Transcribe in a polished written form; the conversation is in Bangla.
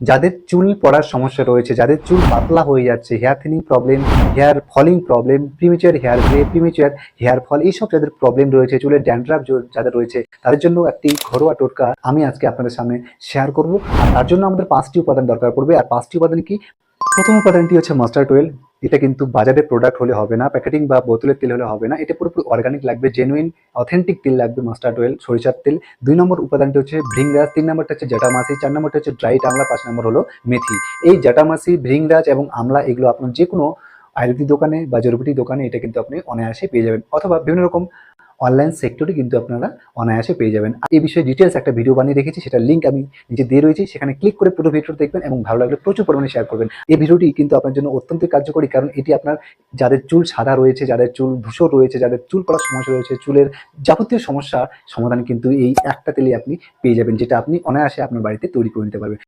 যাদের চুল পড়ার সমস্যা রয়েছে, যাদের চুল পাতলা হয়ে যাচ্ছে, hair thinning problem, hair falling problem, premature hair grey, premature hair fall, এইসব যাদের প্রবলেম রয়েছে, চুলের ড্যান্ড্রাফ যাদের রয়েছে, তাদের জন্য একটি ঘরোয়া টোটকা আমি আজকে আপনাদের সামনে শেয়ার করব। আর তার জন্য আমাদের 5টি উপাদান দরকার পড়বে। আর 5টি উপাদান কি? প্রথম উপাদানটি হচ্ছে মাস্টার্ড অয়েল। এটা কিন্তু বাজারের প্রোডাক্ট হলে হবে না, প্যাকেটিং বা বোতলের তেল হলে হবে না, এটা পুরোপুরি অর্গানিক লাগবে, জেনুইন অথেন্টিক তেল লাগবে, মাস্টার্ড অয়েল, সরিষার তেল। 2 নম্বর উপাদানটি হচ্ছে ভৃংরাজ, 3 নম্বরটা হচ্ছে জ্যাঠামাসি, 4 নম্বরটা হচ্ছে ড্রাইড আমলা, 5 নম্বর হলো মেথি। এই জ্যাঠামাসি, ভৃংরাজ এবং আমলা এগুলো আপনার যে কোনো আয়ুর্বেদিক দোকানে বা জড়িবুটি দোকানে এটা কিন্তু আপনি অনায়াসে পেয়ে যাবেন, অথবা বিভিন্ন রকম অনলাইন সেক্টরে কিন্তু আপনারা অনায়াসে পেয়ে যাবেন। এই বিষয়ে ডিটেলস একটা ভিডিও বানিয়ে রেখেছি, সেটার লিঙ্ক আমি নিচে দিয়ে রয়েছি, সেখানে ক্লিক করে পুরো ভিডিও দেখবেন এবং ভালো লাগলে প্রচুর পরিমাণে শেয়ার করবেন। এই ভিডিওটি কিন্তু আপনার জন্য অত্যন্ত কার্যকরী, কারণ এটি আপনার যাদের চুল সাদা রয়েছে, যাদের চুল ধূসর রয়েছে, যাদের চুল পড়ার সমস্যা রয়েছে, চুলের যাবতীয় সমস্যার সমাধান কিন্তু এই একটা তেলে আপনি পেয়ে যাবেন, যেটা আপনি অনায়াসে আপনার বাড়িতে তৈরি করে নিতে পারবেন।